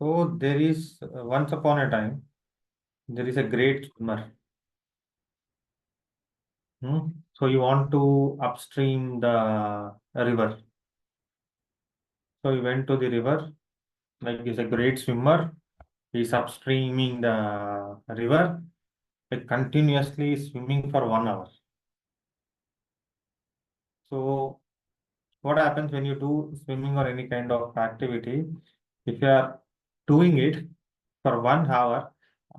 So there is once upon a time, there is a great swimmer. So you want to upstream the river. So he went to the river, like he's a great swimmer. He's upstreaming the river, like continuously swimming for 1 hour. So what happens when you do swimming or any kind of activity? If you are doing it for 1 hour,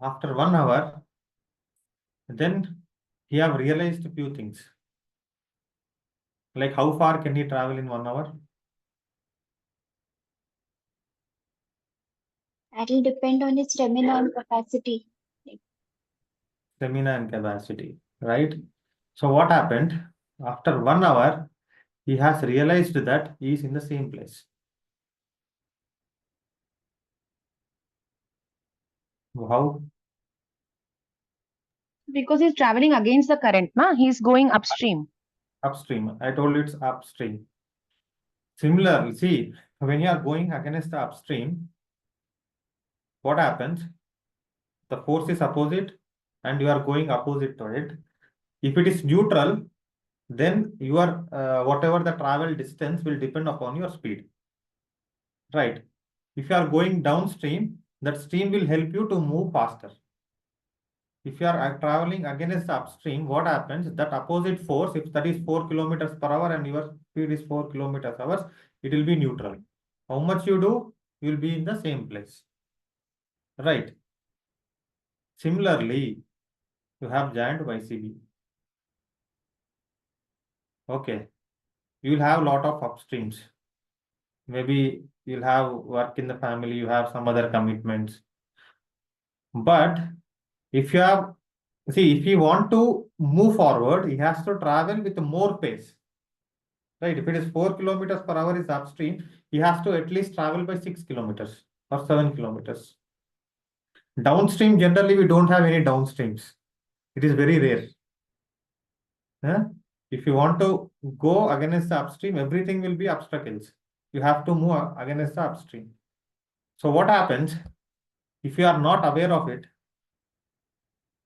after 1 hour, then he have realized a few things. Like how far can he travel in 1 hour? That will depend on his stamina and capacity. Stamina and capacity, right? So what happened? After 1 hour, he has realized that he is in the same place. How? Because he's traveling against the current, na? He's going upstream. Upstream. I told you it's upstream. Similarly, see, when you are going against the upstream, what happens? The force is opposite and you are going opposite to it. If it is neutral, then your whatever the travel distance will depend upon your speed. Right. If you are going downstream, that stream will help you to move faster. If you are traveling against the upstream, what happens? That opposite force, if that is 4 kilometers per hour and your speed is 4 kilometers hours, it will be neutral. How much you do, you will be in the same place. Right. Similarly, you have giant YCB. Okay. You will have a lot of upstreams. Maybe you'll have work in the family, you have some other commitments. But if you have, see, if you want to move forward, he has to travel with more pace. Right? If it is 4 kilometers per hour is upstream, he has to at least travel by 6 kilometers or 7 kilometers. Downstream, generally, we don't have any downstreams. It is very rare. Huh? If you want to go against the upstream, everything will be obstacles. You have to move against the upstream. So what happens if you are not aware of it?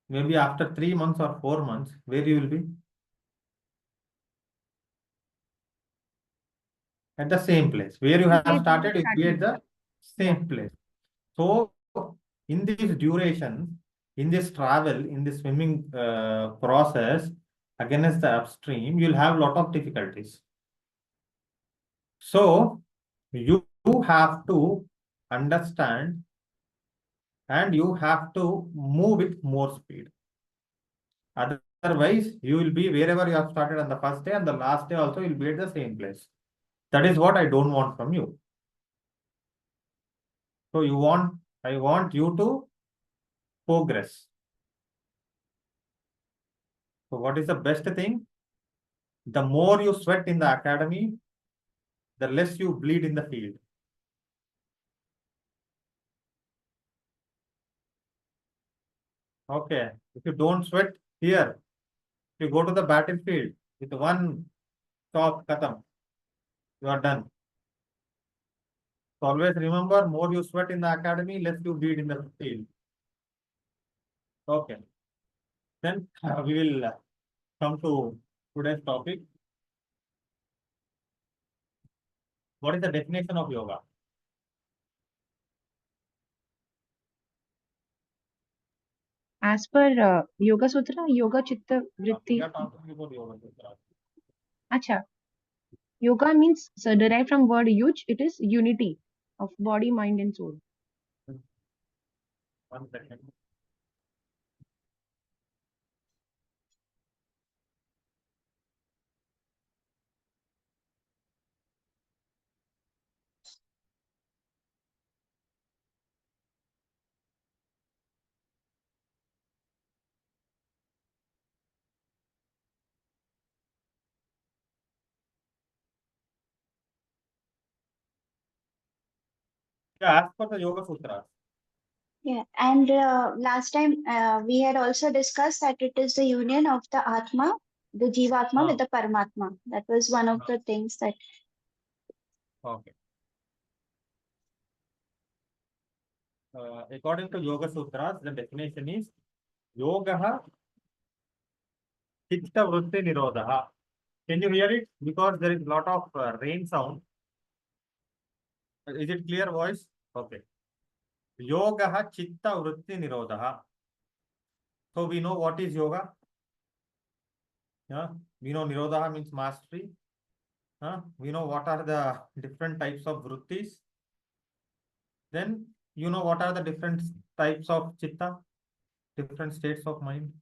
Maybe after 3 months or 4 months, where you will be? At the same place. Where you have started, you will be at the same place. So in this duration, in this travel, in this swimming process against the upstream, you'll have a lot of difficulties. So you have to understand and you have to move with more speed. Otherwise, you will be wherever you have started on the first day and the last day also you'll be at the same place. That is what I don't want from you. So I want you to progress. So what is the best thing? The more you sweat in the academy, the less you bleed in the field. Okay. If you don't sweat here, if you go to the battlefield with one stop, katam, you are done. So always remember, more you sweat in the academy, less you bleed in the field. Okay. Then we will come to today's topic. What is the definition of yoga? As per Yoga Sutra, Yoga Chitta Vritti. We are talking about yoga. Acha. Yoga means derived from word yuj. It is unity of body, mind, and soul. 1 second. Yeah, as per the Yoga Sutra. Yeah, and last time we had also discussed that it is the union of the Atma, the Jivatma with the Paramatma. That was one of the things that. Okay. According to Yoga Sutras, the definition is Yoga Chitta Vritti Nirodha. Can you hear it? Because there is a lot of rain sound. Is it clear voice? Okay. Yoga Chitta Vritti Nirodha. So we know what is yoga. Yeah. We know Nirodha means mastery. We know what are the different types of vrittis. Then you know what are the different types of chitta, different states of mind.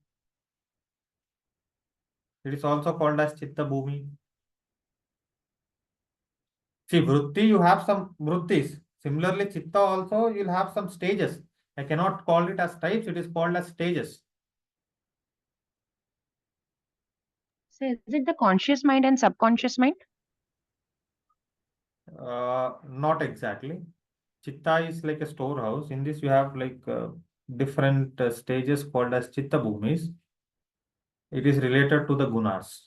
It is also called as chitta bhumi. See, vritti, you have some vrittis. Similarly, chitta also, you'll have some stages. I cannot call it as types, it is called as stages. So is it the conscious mind and subconscious mind? Not exactly. Chitta is like a storehouse. In this, you have like different stages called as chitta bhumis. It is related to the gunas.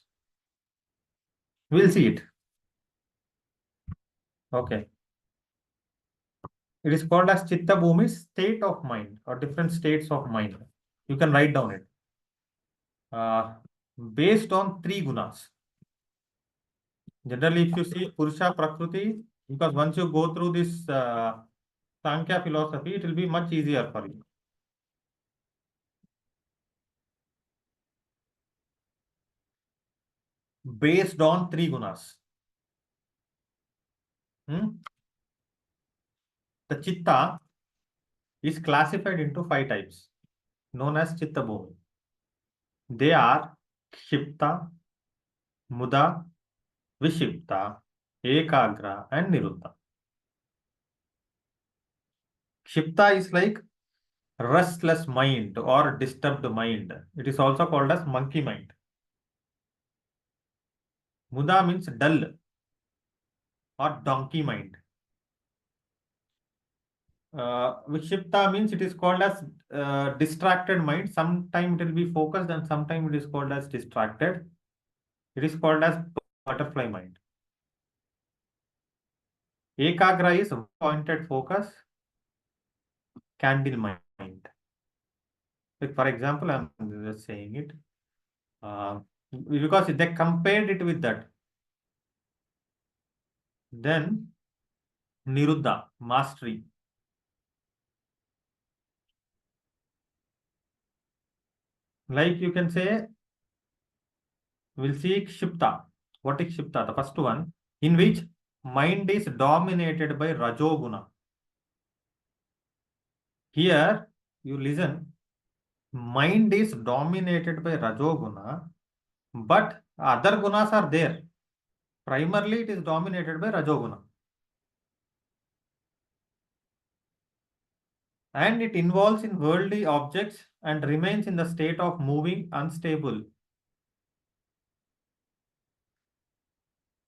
We'll see it. Okay. It is called as chitta bhumi, state of mind or different states of mind. You can write down it. Based on three gunas. Generally, if you see Purusha Prakriti, because once you go through this Sankhya philosophy, it will be much easier for you. Based on three gunas. The chitta is classified into 5 types, known as chitta bhumi. They are Kshipta, Muda, Vishipta, Ekagra, and Niruddha. Kshipta is like restless mind or disturbed mind. It is also called as monkey mind. Muda means dull or donkey mind. Vishipta means it is called as distracted mind. Sometimes it will be focused and sometimes it is called as distracted. It is called as butterfly mind. Ekagra is pointed focus, candle mind. Like for example, I'm just saying it because they compared it with that. Then Niruddha, mastery. Like you can say, we'll see Kshipta. What is Kshipta? The first one, in which mind is dominated by Rajoguna. Here, you listen, mind is dominated by Rajoguna, but other gunas are there. Primarily, it is dominated by Rajoguna. And it involves in worldly objects and remains in the state of moving unstable.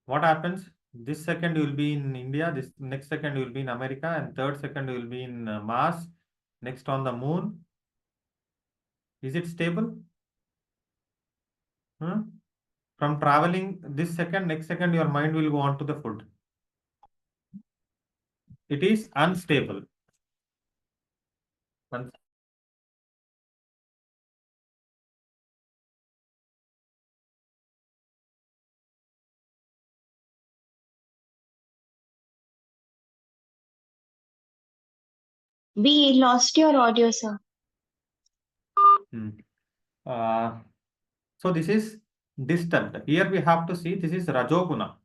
What happens? This second you will be in India, this next second you will be in America, and third second you will be in Mars, next on the moon. Is it stable? From traveling this second, next second your mind will go on to the food. It is unstable. We lost your audio, sir. Hmm. So this is disturbed. Here we have to see this is Rajoguna.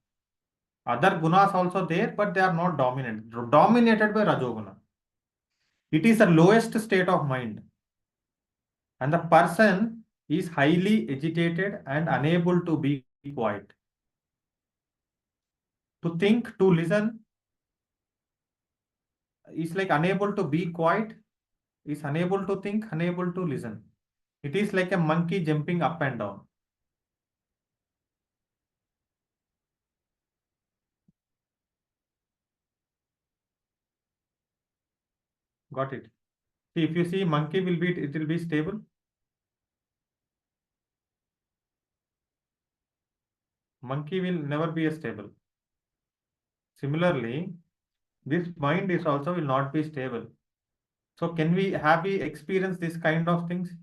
Other gunas also there, but they are not dominated by Rajoguna. It is the lowest state of mind. And the person is highly agitated and unable to be quiet. To think, to listen, is like unable to be quiet, is unable to think, unable to listen. It is like a monkey jumping up and down. Got it? See, if you see monkey it will be stable. Monkey will never be a stable. Similarly, this mind is also will not be stable. So can we experience this kind of things?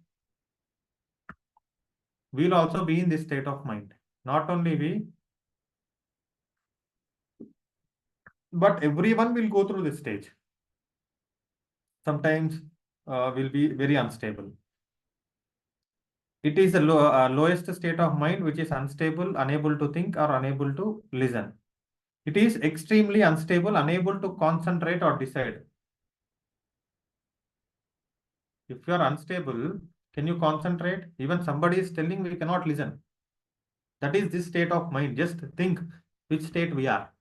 We'll also be in this state of mind. Not only we, but everyone will go through this stage. Sometimes will be very unstable. It is the lowest state of mind, which is unstable, unable to think or unable to listen. It is extremely unstable, unable to concentrate or decide. If you are unstable, can you concentrate? Even somebody is telling, we cannot listen. That is this state of mind. Just think which state we are.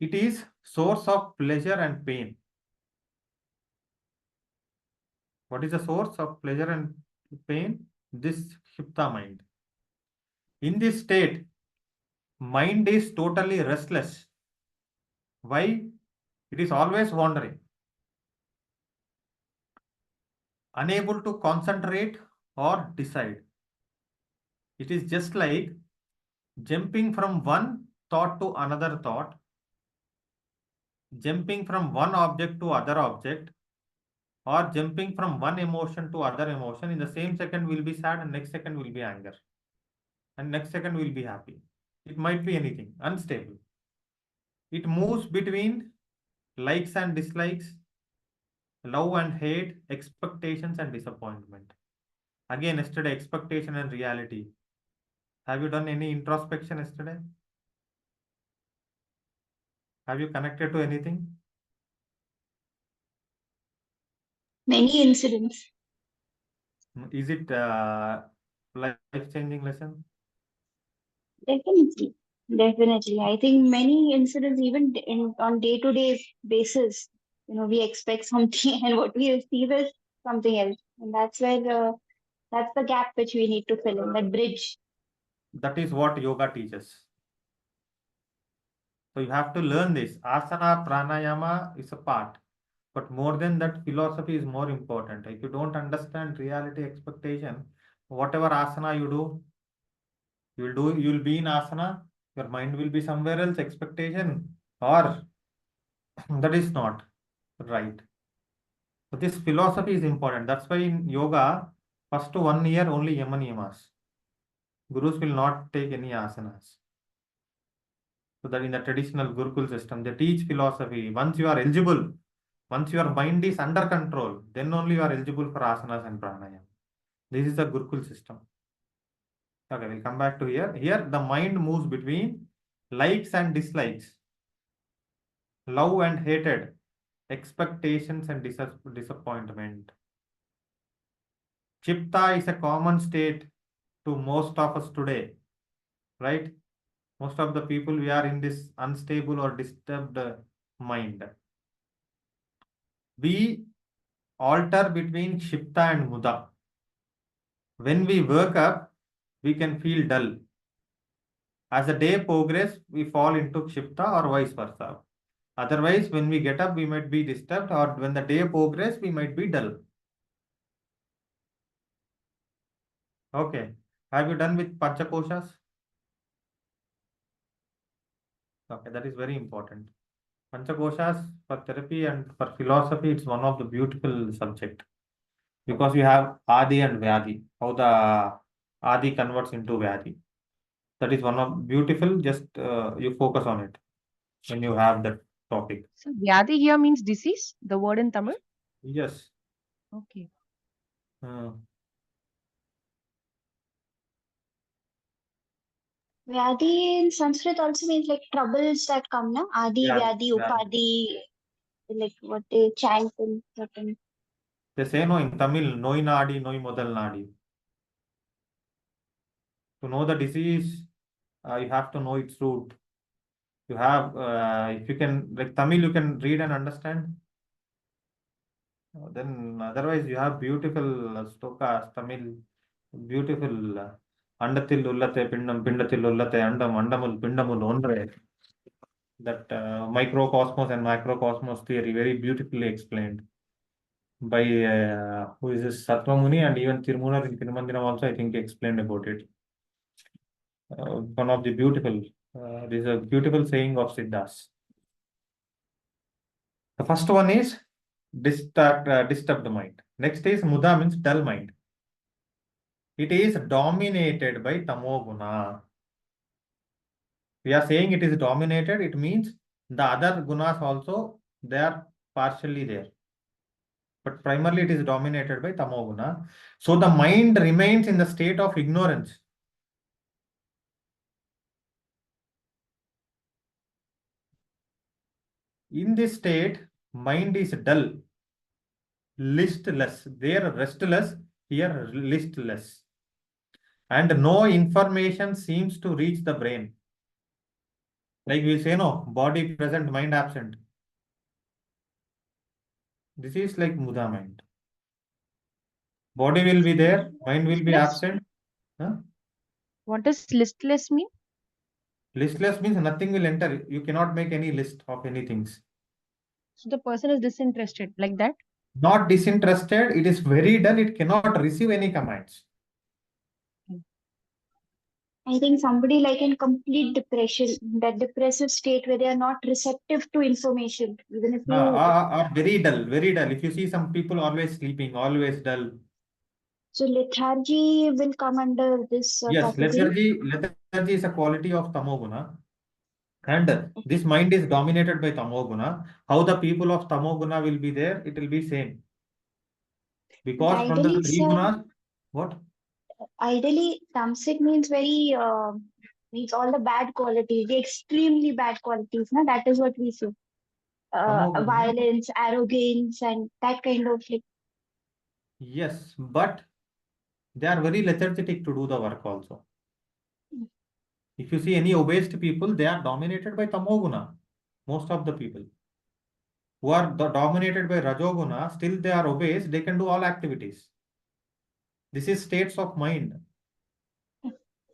It is source of pleasure and pain. What is the source of pleasure and pain? This Shipta mind. In this state, mind is totally restless. Why? It is always wandering, unable to concentrate or decide. It is just like jumping from one thought to another thought, jumping from one object to other object, or jumping from one emotion to other emotion. In the same second will be sad, and next second will be anger, and next second will be happy. It might be anything, unstable. It moves between likes and dislikes, love and hate, expectations and disappointment. Again, yesterday, expectation and reality. Have you done any introspection yesterday? Have you connected to anything? Many incidents. Is it life-changing lesson? Definitely. Definitely. I think many incidents, even on day-to-day basis, we expect something and what we receive is something else. And that's the gap which we need to fill in, that bridge. That is what yoga teaches. So you have to learn this. Asana, pranayama is a part. But more than that, philosophy is more important. If you don't understand reality expectation, whatever asana you do, you'll be in asana, your mind will be somewhere else, expectation, or that is not right. So this philosophy is important. That's why in yoga, first 1 year only yama niyamas. Gurus will not take any asanas. So that in the traditional Gurukul system, they teach philosophy. Once you are eligible, once your mind is under control, then only you are eligible for asanas and pranayama. This is the Gurukul system. Okay, we'll come back to here. Here, the mind moves between likes and dislikes, love and hated, expectations and disappointment. Chipta is a common state to most of us today, right? Most of the people, we are in this unstable or disturbed mind. We alter between Shipta and Muda. When we wake up, we can feel dull. As the day progresses, we fall into Kshipta or vice versa. Otherwise, when we get up, we might be disturbed, or when the day progresses, we might be dull. Okay. Have you done with Panchakoshas? Okay, that is very important. Panchakoshas for therapy and for philosophy, it's one of the beautiful subject because you have Adi and Vyadi, how the Adi converts into Vyadi. That is one of beautiful, just you focus on it when you have that topic. So Vyadi here means disease, the word in Tamil. Yes. Okay. Uh, Vyadi in Sanskrit also means like troubles that come, na? Adi, Vyadi, Vyadi, Vyadi. Upadi, like what they chant in certain. They say no in Tamil, Noi Nadi, Noi Modal Nadi. To know the disease, you have to know its root. You have, if you can, like Tamil, you can read and understand. Then otherwise, you have beautiful stokas, Tamil, beautiful. Andatil ullate pindam, pindatil ullate andam, andamul pindamul ondre. That microcosmos and macrocosmos theory, very beautifully explained by who is this Satvamuni, and even Tirumunar in Tirumandiram also, I think, explained about it. One of the beautiful, this is a beautiful saying of Siddhas. The first one is disturbed mind. Next is muda means dull mind. It is dominated by tamoguna. We are saying it is dominated, it means the other gunas also they are partially there. But primarily it is dominated by tamoguna. So the mind remains in the state of ignorance. In this state, mind is dull, listless. There restless, here listless. And no information seems to reach the brain. Like we say, no, body present, mind absent. This is like Muda mind. Body will be there, mind will be Listless? absent. Huh? What does listless mean? Listless means nothing will enter. You cannot make any list of any things. So the person is disinterested, like that. Not disinterested, it is very dull, it cannot receive any commands. I think somebody like in complete depression, that depressive state where they are not receptive to information. Even if you, Are very dull, very dull. If you see some people always sleeping, always dull. so lethargy will come under this Yes, category. lethargy is a quality of tamoguna. And this mind is dominated by tamoguna. How the people of tamoguna will be there, it will be same. But Because from the ideally, three sir, gunas, what? ideally, tamasic means very, means all the bad qualities, the extremely bad qualities. Na? That is what we say. Tamoguna. Violence, arrogance, and that kind of like. Yes, but they are very lethargic to do the work also. If you see any obese people, they are dominated by tamoguna. Most of the people who are dominated by rajoguna, still they are obese, they can do all activities. This is states of mind.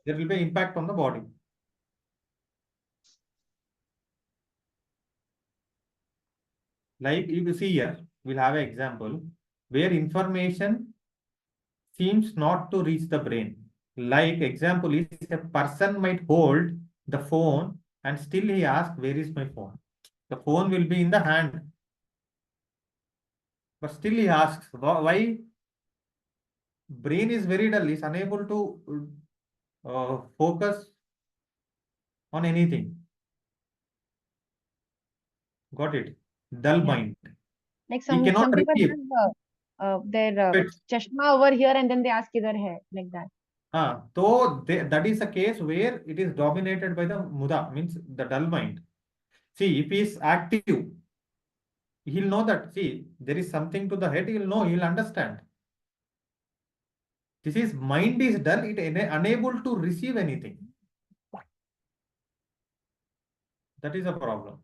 There will be impact on the body. Like you see here, we'll have an example where information seems not to reach the brain. Like example is a person might hold the phone and still he asks, where is my phone? The phone will be in the hand, but still he asks, why? Brain is very dull, is unable to focus on anything. Got it? Dull Yeah. mind. Like He some cannot people receive. have their Fits. chashma over here and then they ask either hai, like that. That is a case where it is dominated by the muda, means the dull mind. See, if he is active, he'll know that, see, there is something to the head, he'll know, he'll understand. This is mind is dull, it unable to receive anything. That is a problem.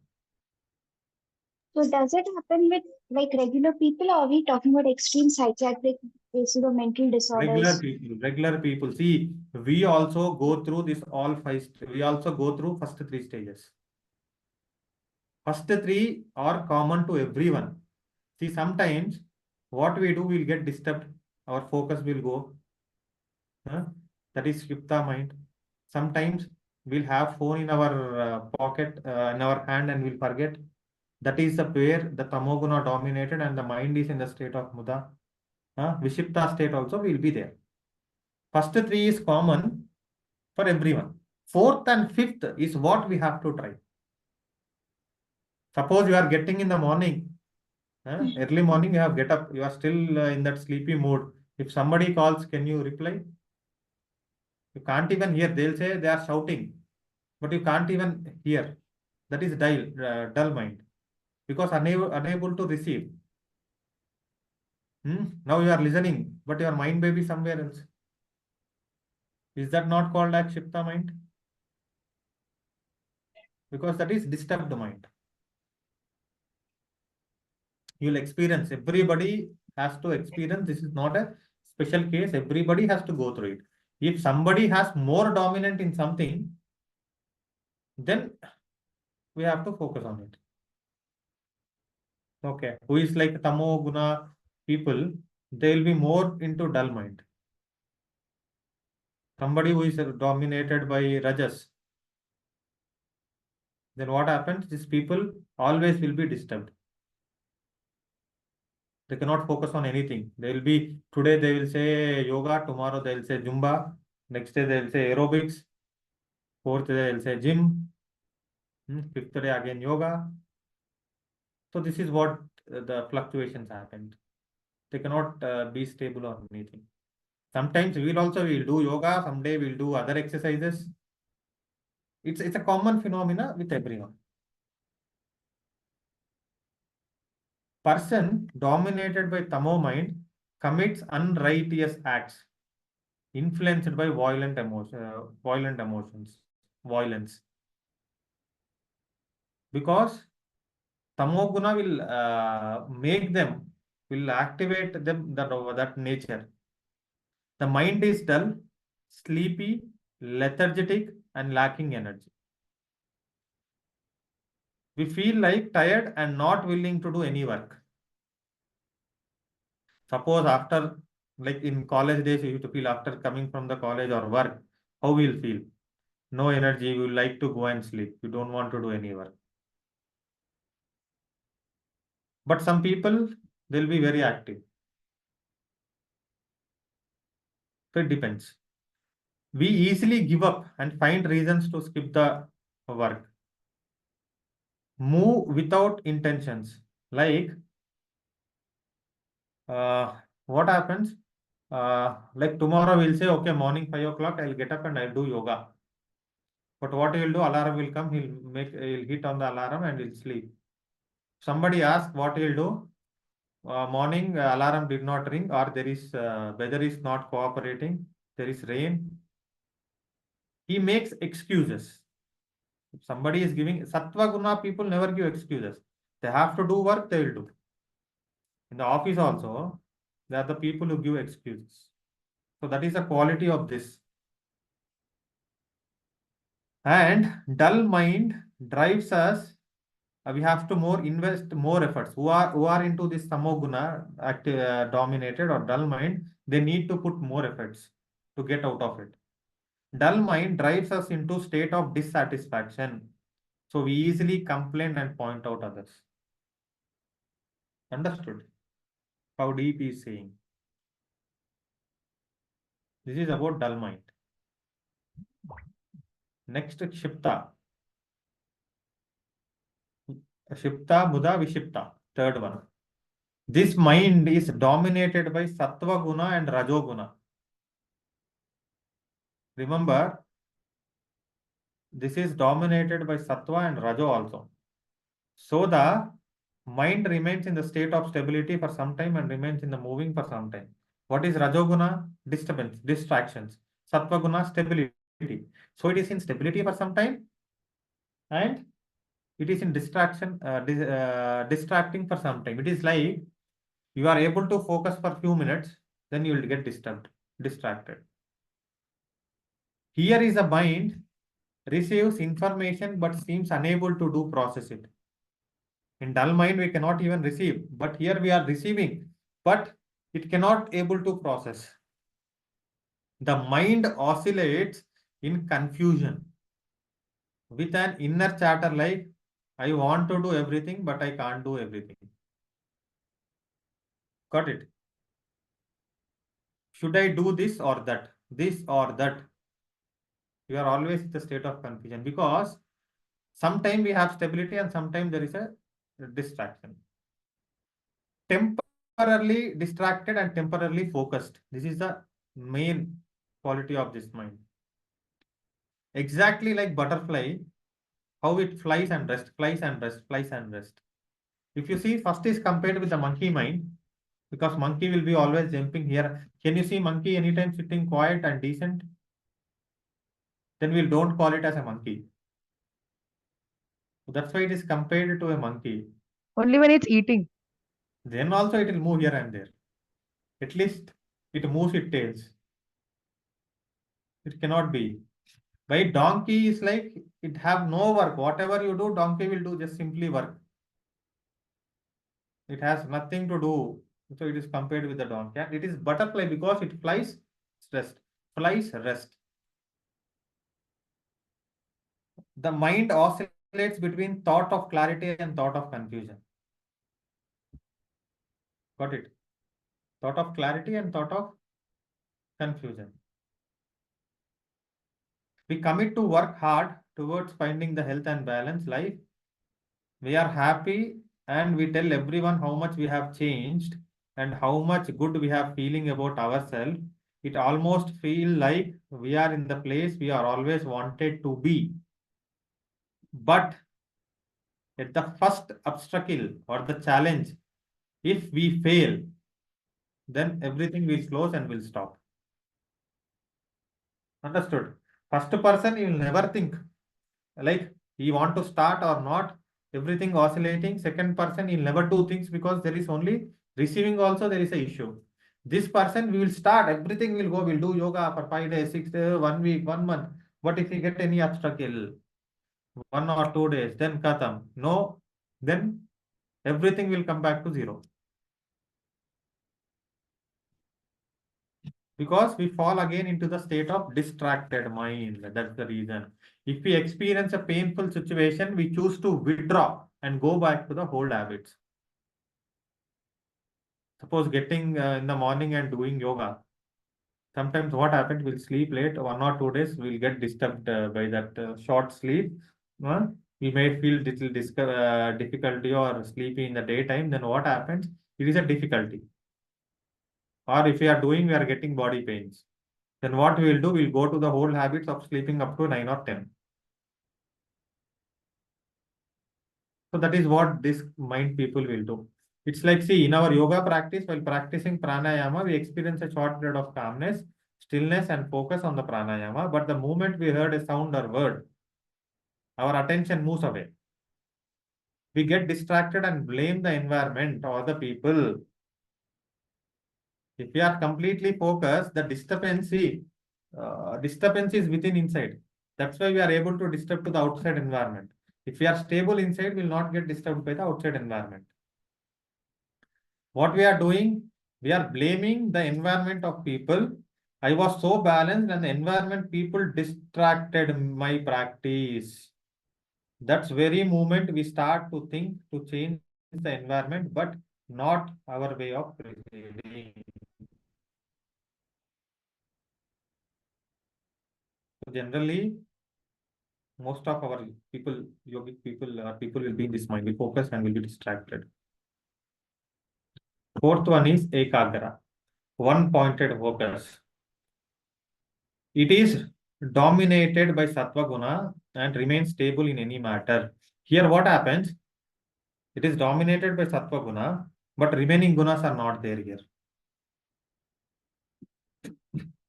So does it happen with like regular people, or are we talking about extreme psychiatric cases or mental disorders? Regular people. See, we also go through this all five. We also go through first three stages. First three are common to everyone. See, sometimes what we do, we'll get disturbed. Our focus will go. Huh? That is Shipta mind. Sometimes we'll have phone in our pocket, in our hand, and we'll forget. That is the where the tamoguna dominated and the mind is in the state of muda. Vishipta state also will be there. First three is common for everyone. Fourth and fifth is what we have to try. Suppose you are getting in the morning, early morning, you have get up, you are still in that sleepy mood. If somebody calls, can you reply? You can't even hear. They'll say they are shouting, but you can't even hear. That is dull mind because unable to receive. Now you are listening, but your mind may be somewhere else. Is that not called as Shipta mind? Because that is disturbed mind. You'll experience, everybody has to experience. This is not a special case. Everybody has to go through it. If somebody has more dominant in something, then we have to focus on it. Okay. Who is like Tamo Guna people, they will be more into dull mind. Somebody who is dominated by Rajas, then what happens? These people always will be disturbed. They cannot focus on anything. They will be, today they will say yoga, tomorrow they will say Zumba, next day they will say aerobics, fourth day they will say gym, fifth day again yoga. So this is what the fluctuations happened. They cannot be stable on anything. Sometimes we'll do yoga, someday we'll do other exercises. It's a common phenomena with everyone. Person dominated by tamo mind commits unrighteous acts influenced by violent emotions, violence. Because tamoguna will activate them that nature. The mind is dull, sleepy, lethargic, and lacking energy. We feel like tired and not willing to do any work. Suppose after, like in college days, you used to feel after coming from the college or work, how we'll feel? No energy, you like to go and sleep. You don't want to do any work. But some people, they'll be very active. So it depends. We easily give up and find reasons to skip the work. Move without intentions. Like, what happens? Like tomorrow we'll say, okay, morning 5 o'clock, I'll get up and I'll do yoga. But what he'll do, alarm will come, he'll hit on the alarm and he'll sleep. Somebody asks what he'll do. Morning alarm did not ring, or there is weather is not cooperating, there is rain. He makes excuses. If somebody is giving sattva guna, people never give excuses. They have to do work, they will do. In the office also, they are the people who give excuses. So that is the quality of this. And dull mind drives us. We have to invest more efforts. Who are into this tamoguna dominated or dull mind, they need to put more efforts to get out of it. Dull mind drives us into state of dissatisfaction. So we easily complain and point out others. Understood? How deep is saying. This is about dull mind. Next, Kshipta. Kshipta, Buddha, Vishipta. Third one. This mind is dominated by Sattva Guna and Rajo Guna. Remember, this is dominated by Sattva and Rajo also. So the mind remains in the state of stability for some time and remains in the moving for some time. What is Rajoguna? Disturbance, distractions. Sattva Guna, stability. So it is in stability for some time and it is in distracting for some time. It is like you are able to focus for few minutes, then you will get distracted. Here is a mind receives information but seems unable to process it. In dull mind, we cannot even receive, but here we are receiving, but it cannot able to process. The mind oscillates in confusion with an inner chatter like, I want to do everything, but I can't do everything. Got it? Should I do this or that? This or that? You are always in the state of confusion because sometimes we have stability and sometimes there is a distraction. Temporarily distracted and temporarily focused. This is the main quality of this mind. Exactly like butterfly, how it flies and rests, flies and rests, flies and rests. If you see, first is compared with the monkey mind, because monkey will be always jumping here. Can you see monkey anytime sitting quiet and decent? Then we don't call it as a monkey. So that's why it is compared to a monkey. Only when it's eating. Then also it will move here and there. At least it moves its tails. It cannot be. By donkey is like it have no work. Whatever you do, donkey will do just simply work. It has nothing to do. So it is compared with the donkey. And it is butterfly because it flies rest. Flies rest. The mind oscillates between thought of clarity and thought of confusion. Got it? Thought of clarity and thought of confusion. We commit to work hard towards finding the health and balance life. We are happy and we tell everyone how much we have changed and how much good we have feeling about ourselves. It almost feel like we are in the place we are always wanted to be. But at the first obstacle or the challenge, if we fail, then everything will close and will stop. Understood? First person, you will never think like he want to start or not, everything oscillating. Second person, he'll never do things because there is only receiving also there is a issue. This person, we will start, everything will go, we'll do yoga for 5 days, 6 days, 1 week, 1 month. But if we get any obstacle, 1 or 2 days, then katam. No, then everything will come back to zero. Because we fall again into the state of distracted mind. That's the reason. If we experience a painful situation, we choose to withdraw and go back to the old habits. Suppose getting in the morning and doing yoga. Sometimes what happens, we'll sleep late, 1 or 2 days, we'll get disturbed by that short sleep. We may feel little difficulty or sleepy in the daytime. Then what happens? It is a difficulty. Or if we are doing, we are getting body pains. Then what we will do, we'll go to the old habits of sleeping up to 9 or 10. So that is what this mind people will do. It's like, see, in our yoga practice, while practicing pranayama, we experience a short period of calmness, stillness, and focus on the pranayama. But the moment we heard a sound or word, our attention moves away. We get distracted and blame the environment or the people. If we are completely focused, the disturbance is within inside. That's why we are able to disturb to the outside environment. If we are stable inside, we will not get disturbed by the outside environment. What we are doing, we are blaming the environment of people. I was so balanced and the environment people distracted my practice. That's very moment we start to think to change the environment, but not our way of proceeding. So generally, most of our people, yogic people, people will be in this mind, will focus and will be distracted. Fourth one is ekagra, one pointed focus. It is dominated by sattva guna and remains stable in any matter. Here what happens? It is dominated by sattva guna, but remaining gunas are not there here.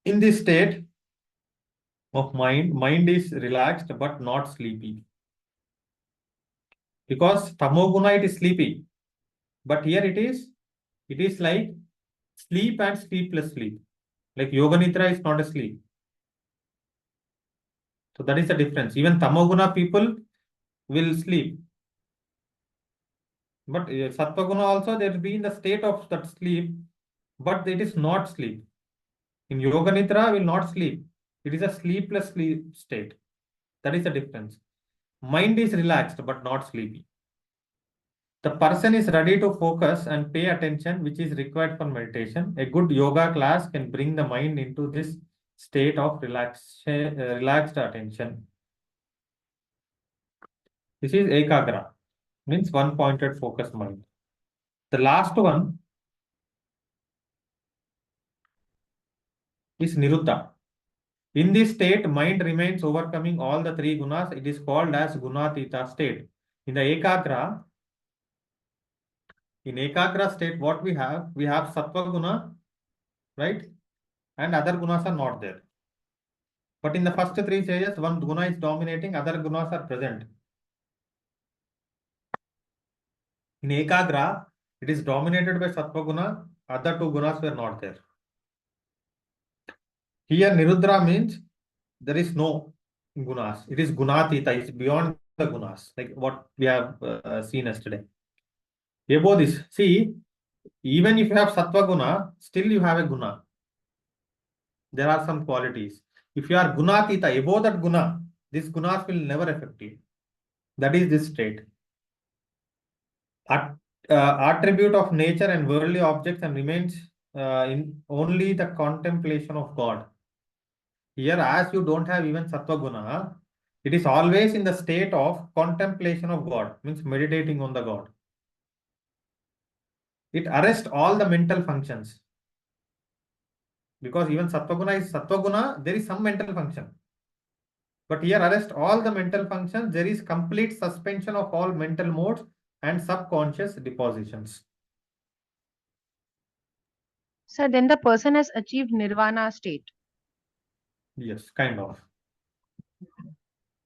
In this state of mind is relaxed but not sleepy. Because tamoguna it is sleepy, but here it is like sleep and sleepless sleep. Like yoga nidra is not a sleep. So that is the difference. Even tamoguna people will sleep. But sattva-guna also there will be in the state of that sleep, but it is not sleep. In yoga nidra will not sleep. It is a sleepless sleep state. That is the difference. Mind is relaxed but not sleepy. The person is ready to focus and pay attention, which is required for meditation. A good yoga class can bring the mind into this state of relaxed attention. This is ekagra, means one pointed focus mind. The last one is niruddha. In this state, mind remains overcoming all the three gunas. It is called as gunatita state. In the ekagra, state, what we have sattva guna, right? And other gunas are not there. But in the first three stages, one guna is dominating, other gunas are present. In ekagra, it is dominated by sattva guna, other two gunas were not there. Here, niruddha means there is no gunas. It is gunatita, it's beyond the gunas, like what we have seen yesterday. Above this, see, even if you have sattva guna, still you have a guna. There are some qualities. If you are gunatita, above that guna, these gunas will never affect you. That is this state. attribute of nature and worldly objects and remains in only the contemplation of God. Here, as you don't have even sattva guna, it is always in the state of contemplation of God, means meditating on the God. It arrests all the mental functions. Because even sattva guna is sattva guna, there is some mental function. But here arrest all the mental functions, there is complete suspension of all mental modes and subconscious depositions. So then the person has achieved nirvana state. Yes, kind of.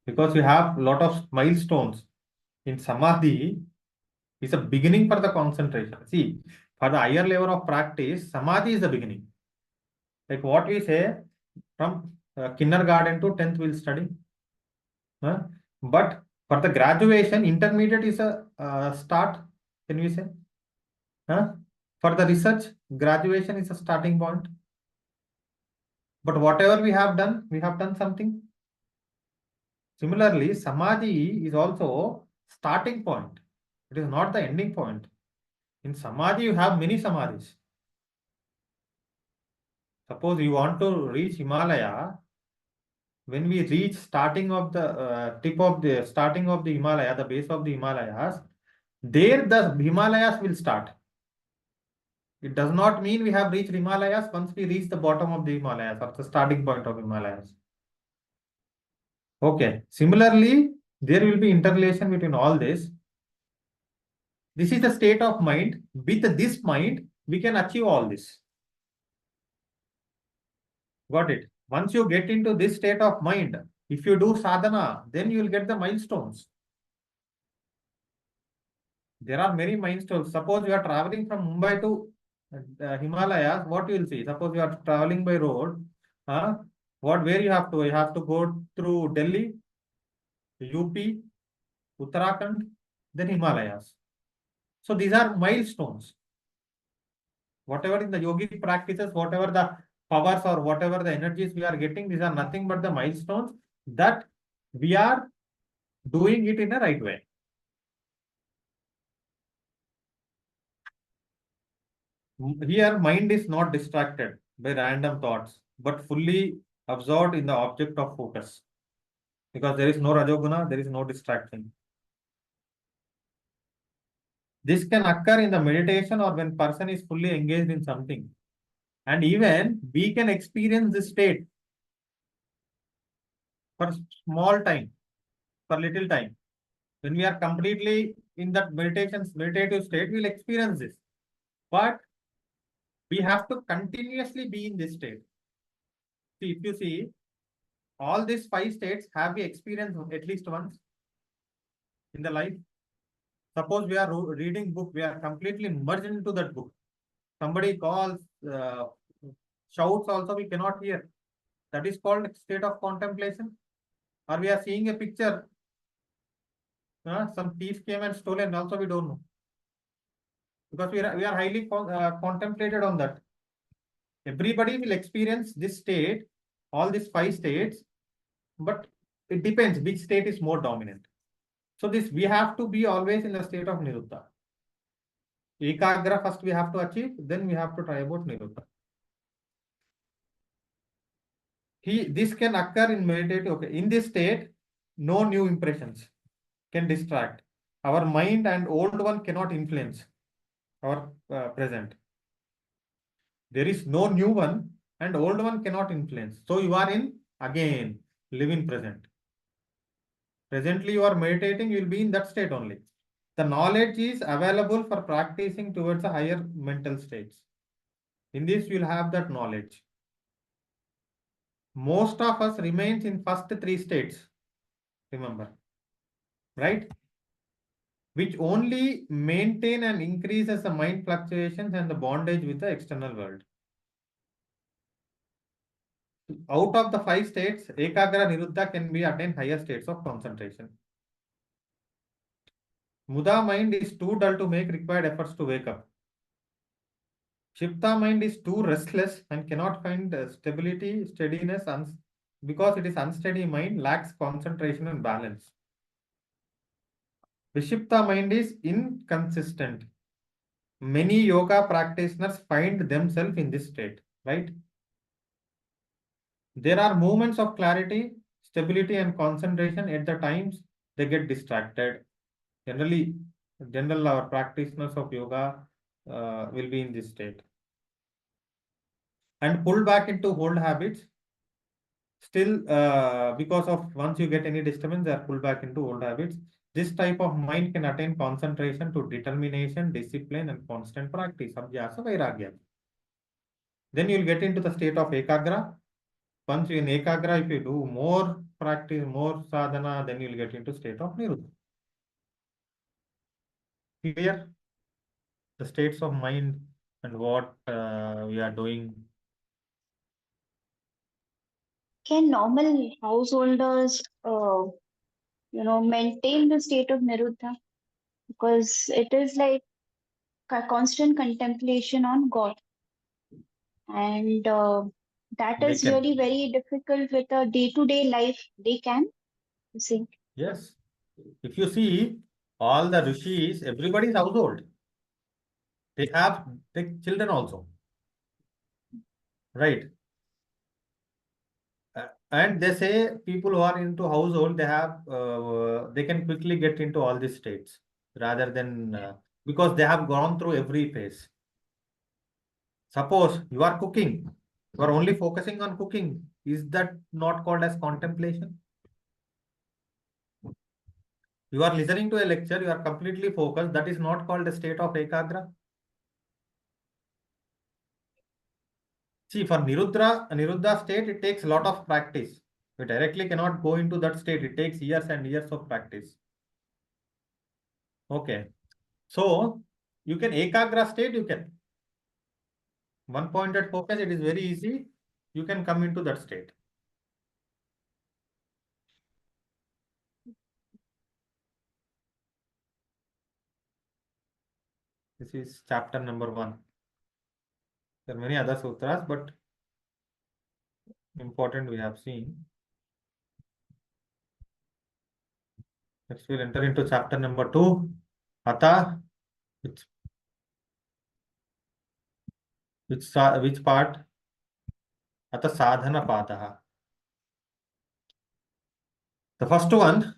Because you have a lot of milestones. In samadhi, is a beginning for the concentration. See, for the higher level of practice, samadhi is the beginning. Like what we say, from kindergarten to 10th we'll study. But for the graduation, intermediate is a start, can we say? For the research, graduation is a starting point. But whatever we have done something. Similarly, samadhi is also starting point. It is not the ending point. In samadhi, you have many samadhis. Suppose you want to reach Himalaya, when we reach starting of the tip of the starting of the Himalaya, the base of the Himalayas, there the Himalayas will start. It does not mean we have reached Himalayas once we reach the bottom of the Himalayas or the starting point of Himalayas. Okay. Similarly, there will be interrelation between all this. This is the state of mind. With this mind, we can achieve all this. Got it? Once you get into this state of mind, if you do sadhana, then you will get the milestones. There are many milestones. Suppose you are traveling from Mumbai to Himalayas, what you will see? Suppose you are traveling by road, where you have to? You have to go through Delhi, UP, Uttarakhand, then Himalayas. So these are milestones. Whatever in the yogic practices, whatever the powers or whatever the energies we are getting, these are nothing but the milestones that we are doing it in a right way. Here, mind is not distracted by random thoughts, but fully absorbed in the object of focus. Because there is no rajoguna, there is no distraction. This can occur in the meditation or when person is fully engaged in something. And even we can experience this state for small time, for little time. When we are completely in that meditative state, we'll experience this. But we have to continuously be in this state. See, if you see, all these 5 states have we experienced at least once in the life. Suppose we are reading book, we are completely immersed into that book. Somebody calls, shouts also we cannot hear. That is called state of contemplation. Or we are seeing a picture, some thief came and stolen, also we don't know. Because we are highly contemplated on that. Everybody will experience this state, all these 5 states, but it depends which state is more dominant. So this we have to be always in the state of Niruddha. Ekagra first we have to achieve, then we have to try about Niruddha. This can occur in meditative. Okay, in this state, no new impressions can distract. Our mind and old one cannot influence our present. There is no new one and old one cannot influence. So you are in, again, live in present. Presently you are meditating, you will be in that state only. The knowledge is available for practicing towards a higher mental states. In this you will have that knowledge. Most of us remains in first 3 states, remember, right? Which only maintain and increases the mind fluctuations and the bondage with the external world. Out of the 5 states, Ekagra Niruddha can be attained higher states of concentration. Muda mind is too dull to make required efforts to wake up. Shipta mind is too restless and cannot find stability, steadiness, because it is unsteady mind, lacks concentration and balance. Vishipta mind is inconsistent many yoga practitioners find themselves in this state, right? There are moments of clarity, stability, and concentration at the times they get distracted. Generally, general our practitioners of yoga will be in this state and pull back into old habits. Still, because of once you get any disturbance, they are pulled back into old habits. This type of mind can attain concentration to determination, discipline, and constant practice. Abhyasa vairagya. Then you'll get into the state of ekagra. Once you in ekagra, if you do more practice, more sadhana, then you'll get into state of niruddha. Clear? The states of mind and what we are doing. Can normal householders, maintain the state of Niruddha? Because it is like a constant contemplation on God. And that They is can. really very difficult with a day-to-day life. They can, you see. Yes. If you see all the rishis, everybody is household. They have the children also, right? And they say people who are into household, they can quickly get into all these states rather than because they have gone through every phase. Suppose you are cooking, you are only focusing on cooking. Is that not called as contemplation? You are listening to a lecture, you are completely focused. That is not called a state of ekagra. See, for Niruddha state, it takes a lot of practice. You directly cannot go into that state. It takes years and years of practice. Okay. So, you can ekagra state, you can. One pointed focus, it is very easy. You can come into that state. This is chapter number 1. There are many other sutras, but important we have seen. Next, we'll enter into chapter number 2. Atha, which part? Atha sadhana padaha. The first one,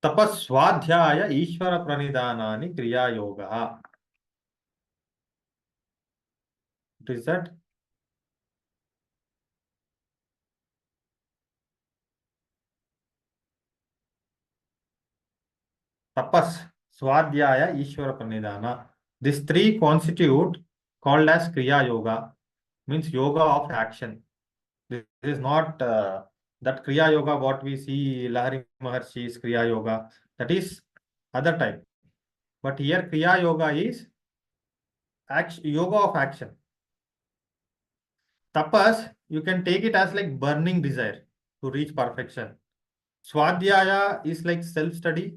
tapaswadhyaya ishvara pranidhanani kriya yoga. What is that? Tapas, swadhyaya, ishvara pranidhana. These three constitute called as kriya yoga, means yoga of action. This is not that kriya yoga what we see Lahari Maharshi's kriya yoga. That is other type. But here kriya yoga is yoga of action. Tapas, you can take it as like burning desire to reach perfection. Swadhyaya is like self-study.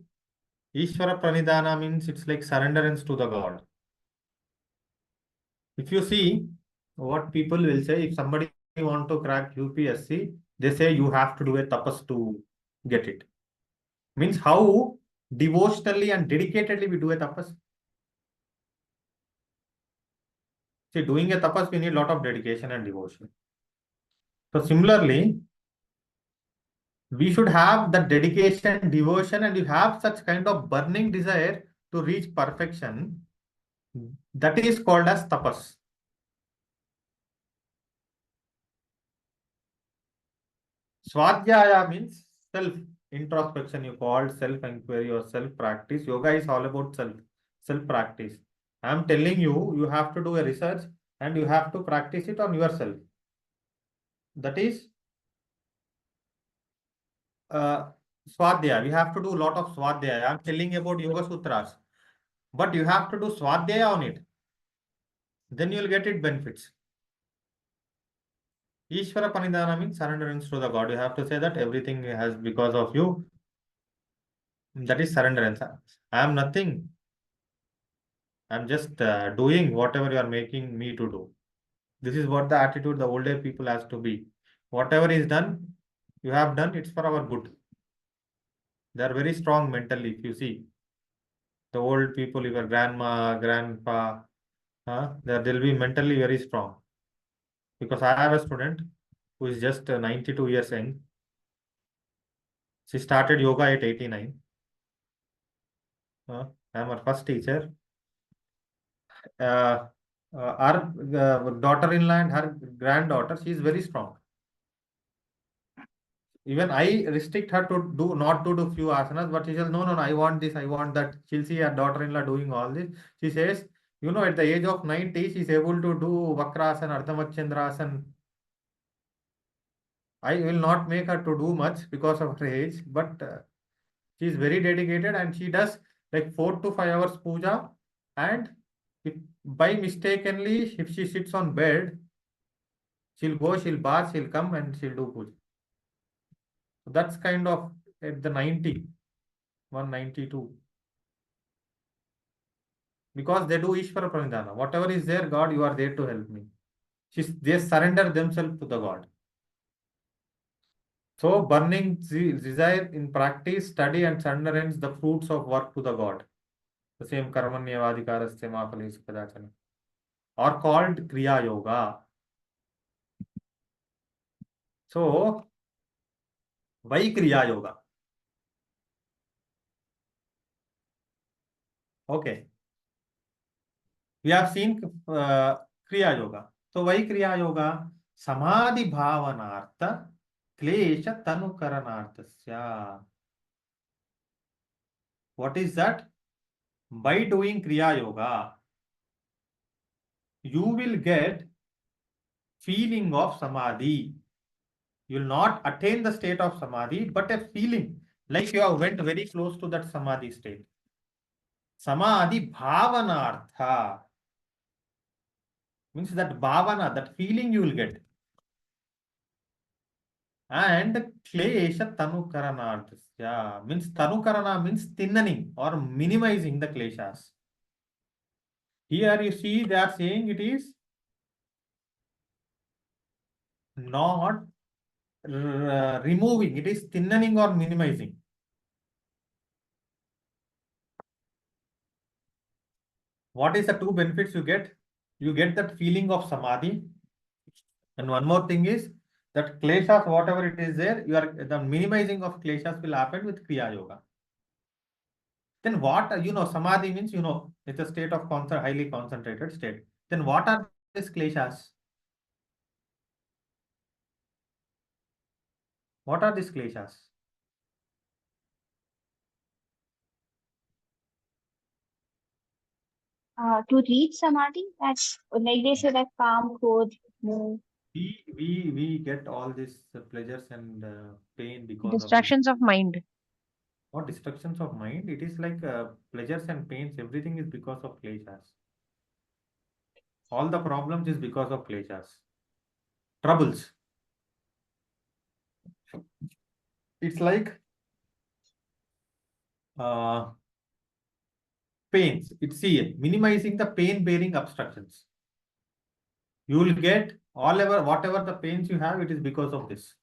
Ishvara Pranidhana means it's like surrenderance to the God. If you see what people will say, if somebody want to crack UPSC, they say you have to do a tapas to get it. Means how devotionally and dedicatedly we do a tapas. See, doing a tapas, we need a lot of dedication and devotion. So similarly, we should have the dedication, devotion, and you have such kind of burning desire to reach perfection. That is called as tapas. Swadhyaya means self introspection, you call self inquiry or self practice. Yoga is all about self practice. I am telling you, you have to do a research and you have to practice it on yourself. That is Swadhyaya. We have to do a lot of Swadhyaya. I am telling about Yoga Sutras, but you have to do Swadhyaya on it. Then you will get it benefits. Ishvara Panidhana means surrenderance to the God. You have to say that everything has because of you. That is surrenderance. I am nothing. I am just doing whatever you are making me to do. This is what the attitude the older people has to be. Whatever is done, you have done, it's for our good. They are very strong mentally. If you see the old people, your grandma, grandpa, they'll be mentally very strong. Because I have a student who is just 92 years young. She started yoga at 89. I'm her first teacher. Uh, our daughter-in-law and her granddaughter, she is very strong. Even I restrict her to do not to do few asanas, but she says, no, no, no, I want this, I want that. She'll see her daughter-in-law doing all this. She says, at the age of 90, she's able to do Vakrasana, Ardhamachandrasana. I will not make her to do much because of her age, but she is very dedicated and she does like 4 to 5 hours puja. And if by mistakenly, if she sits on bed, she'll go, she'll bath, she'll come and she'll do puja. So that's kind of at the 90, 192. Because they do Ishvara Pranidhana. Whatever is there, God, you are there to help me. They surrender themselves to the God. So burning desire in practice, study and surrender the fruits of work to the God. The same karmanyavadikarasya ma phalesya kadachana. Are called Kriya Yoga. So, why Kriya Yoga? Okay. We have seen Kriya Yoga. So, why Kriya Yoga? Samadhi Bhavanartha Klesha Tanukaranarthasya. What is that? By doing Kriya Yoga, you will get feeling of Samadhi. You will not attain the state of Samadhi, but a feeling like you have went very close to that Samadhi state. Samadhi Bhavanartha means that bhavana, that feeling you will get. And klesha tanukaranarthasya means tanukarana means thinning or minimizing the kleshas. Here you see they are saying it is not removing, it is thinning or minimizing. What is the two benefits you get? You get that feeling of samadhi. And one more thing is that kleshas, whatever it is there, the minimizing of kleshas will happen with Kriya Yoga. Then what, samadhi means, it's a state of highly concentrated state. Then what are these kleshas? What are these kleshas? To reach samadhi, that's like they say that calm, growth, move. We get all these pleasures and pain because of this. Distractions of mind. Not destructions of mind. It is like pleasures and pains. Everything is because of kleshas. All the problems is because of kleshas. Troubles. It's like uh, pains. It's minimizing the pain-bearing obstructions. You will get whatever the pains you have, it is because of this.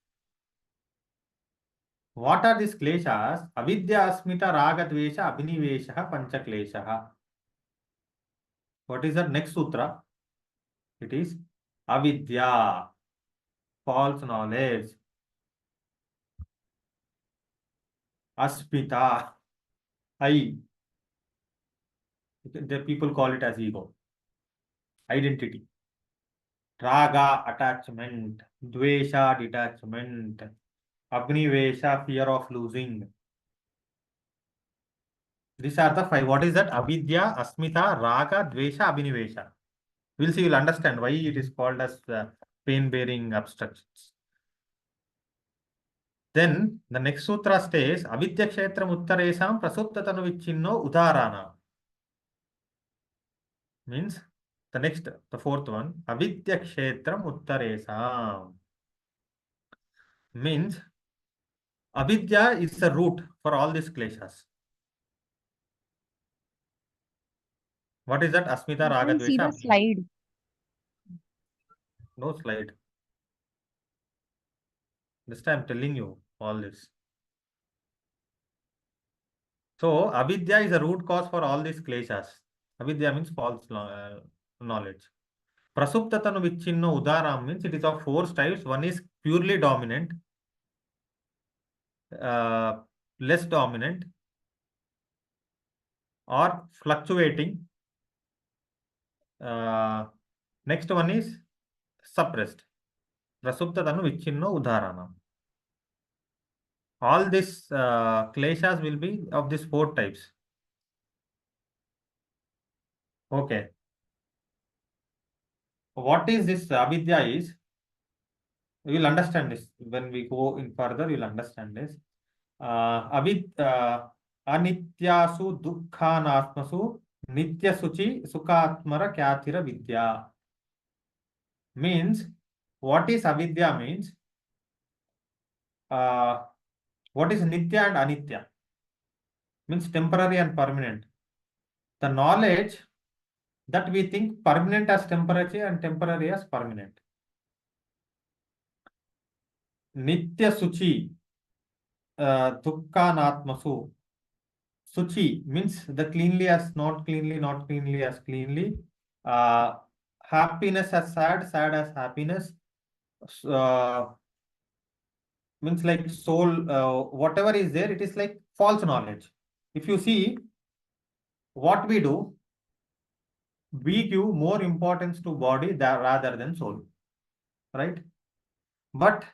What are these kleshas? Avidya, asmita, raga, dvesha, abhinivesha, pancha klesha. What is the next sutra? It is avidya, false knowledge. Asmita, I. The people call it as ego. Identity. Raga, attachment. Dvesha, detachment. Abhinivesha, fear of losing. These are the five. What is that? Avidya, asmita, raga, dvesha, abhinivesha. We'll see, you'll understand why it is called as pain-bearing obstructions. Then the next sutra states, avidya kshetram uttaresam prasuptatanu vicchinno udarana. Means the fourth one, avidya kshetram uttaresam. Means avidya is the root for all these kleshas. What is that? Asmita, I raga, can see dvesha, the abhinivesha. slide. No slide. This time I'm telling you all this. So, avidya is a root cause for all these kleshas. Avidya means false. knowledge. Prasuptatanu vicchinno udaram means it is of four types. One is purely dominant, uh, less dominant, or fluctuating. Next one is suppressed. Prasuptatanu vicchinno udaranam. All these kleshas will be of these four types. Okay. What is this avidya is? You will understand this when we go in further. You will understand this. Anityasu dukkhanatmasu nitya suchi sukatmara kyathira vidya means what is avidya means what is nitya and anitya means temporary and permanent. The knowledge that we think permanent as temporary and temporary as permanent. Nitya suchi dukkhanatmasu. Suchi means the cleanly as not cleanly, not cleanly as cleanly. Uh, Happiness as sad, sad as happiness. Uh, Means like soul, whatever is there, it is like false knowledge. If you see what we do, we give more importance to body rather than soul, right? But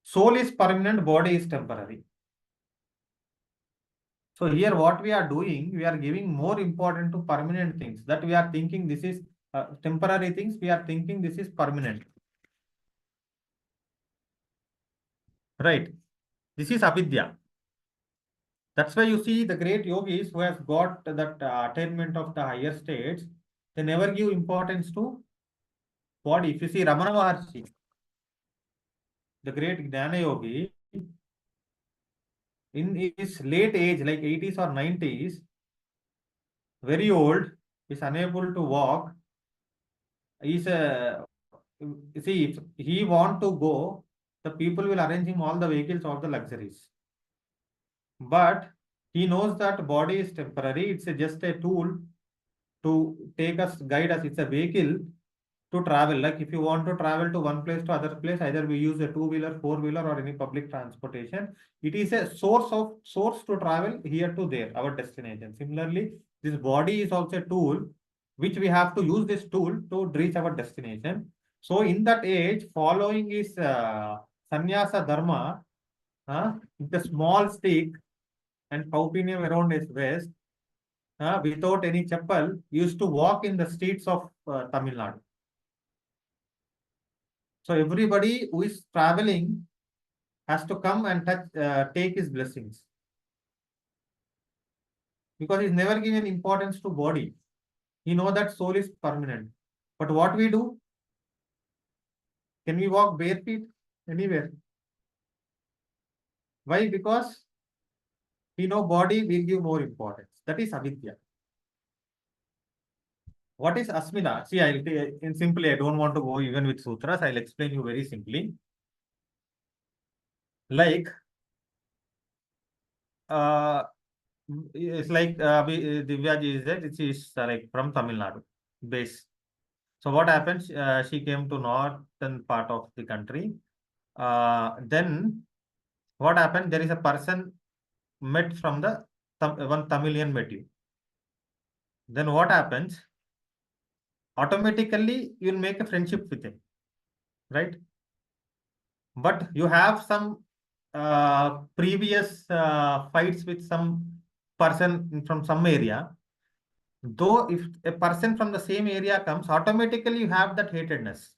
soul is permanent, body is temporary. So here what we are doing, we are giving more importance to permanent things that we are thinking this is temporary things, we are thinking this is permanent. Right? This is avidya. That's why you see the great yogis who has got that attainment of the higher states, they never give importance to body. If you see Ramana Maharshi, the great Jnana yogi, in his late age, like 80s or 90s, very old, is unable to walk. He's a see, if he want to go, the people will arrange him all the vehicles, all the luxuries. But he knows that body is temporary. It's just a tool to take us, guide us. It's a vehicle to travel. Like if you want to travel to one place to other place, either we use a two-wheeler, four-wheeler, or any public transportation. It is a source to travel here to there, our destination. Similarly, this body is also a tool which we have to use this tool to reach our destination. So in that age, following is sannyasa dharma, with a small stick and paupinium around his waist, without any chappal, used to walk in the streets of Tamil Nadu. So everybody who is traveling has to come and take his blessings. Because he's never given importance to body. He know that soul is permanent. But what we do? Can we walk bare feet anywhere? Why? Because we know body will give more importance. That is avidya. What is asmita? See, in simply, I don't want to go even with sutras. I'll explain you very simply. Like, it's like Divya ji is there. It is like from Tamil Nadu base. So what happens? She came to northern part of the country. Then what happened? There is a person met from the one Tamilian met you. Then what happens? Automatically you will make a friendship with him, right? But you have some previous fights with some person from some area. Though if a person from the same area comes, automatically you have that hatredness.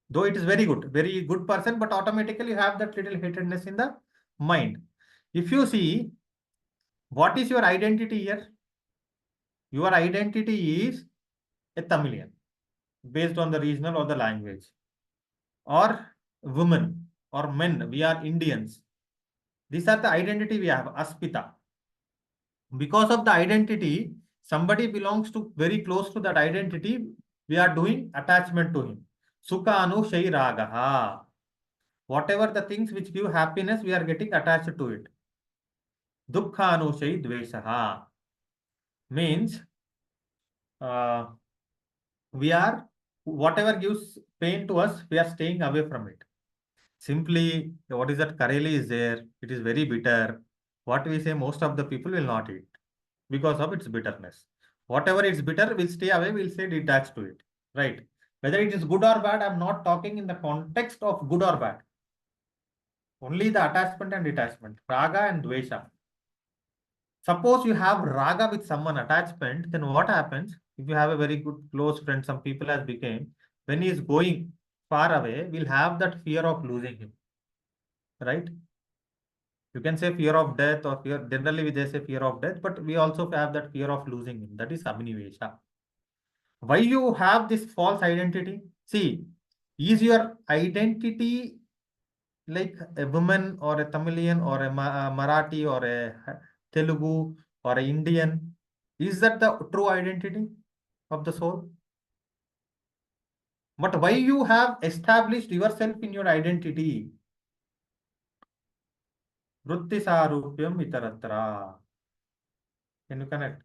Though it is very good person, but automatically you have that little hatredness in the mind. If you see, what is your identity here? Your identity is a Tamilian, based on the regional or the language. Or women or men, we are Indians. These are the identity we have, Aspita. Because of the identity, somebody belongs to very close to that identity, we are doing attachment to him. Sukha anu shai ragaha. Whatever the things which give happiness, we are getting attached to it. Dukkha anu shai dveshaha. Means uh, we are, whatever gives pain to us, we are staying away from it. Simply, what is that? Kareli is there. It is very bitter. What we say, most of the people will not eat because of its bitterness. Whatever is bitter, we'll stay away. We'll stay detached to it. Right? Whether it is good or bad, I'm not talking in the context of good or bad. Only the attachment and detachment, raga and dvesha. Suppose you have raga with someone, attachment, then what happens? If you have a very good close friend, some people has became, when he is going far away, we'll have that fear of losing him, right? You can say fear of death or fear, generally we they say fear of death, but we also have that fear of losing him. That is abhinivesha. Why you have this false identity? See, is your identity like a woman or a Tamilian or a Marathi or a Telugu or a Indian? Is that the true identity of the soul? But why you have established yourself in your identity? Vritti sarupyam itaratra. Can you connect?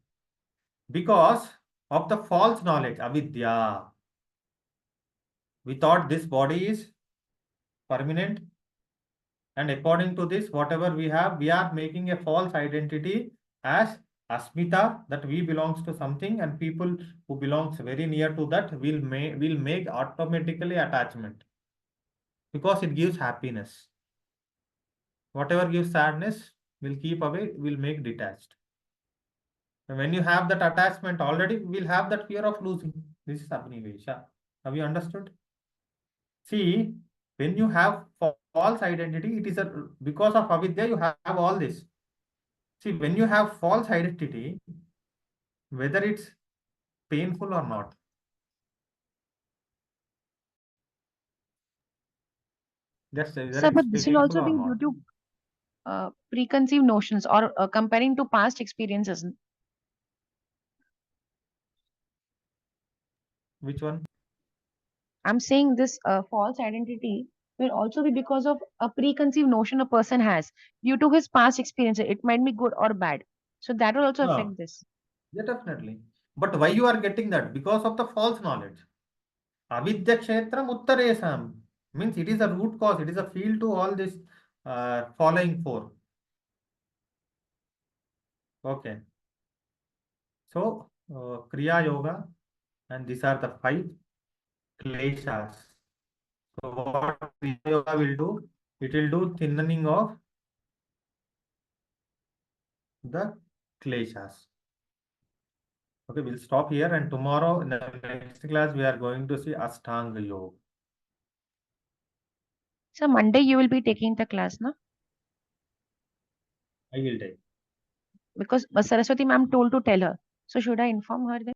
Because of the false knowledge, avidya. We thought this body is permanent, and according to this, whatever we have, we are making a false identity as asmita, that we belongs to something, and people who belongs very near to that will make automatically attachment because it gives happiness. Whatever gives sadness will keep away, will make detached. And when you have that attachment already, we'll have that fear of losing. This is Abhinivesha. Have you understood? See, when you have false identity, it is a because of avidya you have all this. See, when you have false identity, whether it's painful or not, just whether Sir, it is but this will painful also or be due not. to preconceived notions or comparing to past experiences. Which one? I'm saying this false identity will also be because of a preconceived notion a person has due to his past experience. It might be good or bad. So that will also No, affect this. yeah, definitely. But why you are getting that? Because of the false knowledge. Avidya kshetram uttaresam means it is a root cause. It is a field to all this following four. Okay. So, Kriya Yoga, and these are the five kleshas. So, what Kriya Yoga will do? It will do thinning of the kleshas. Okay, we'll stop here, and tomorrow in the next class we are going to see Ashtanga Yoga. So Monday you will be taking the class, no? I will take. Because Saraswati ma'am told to tell her. So should I inform her then?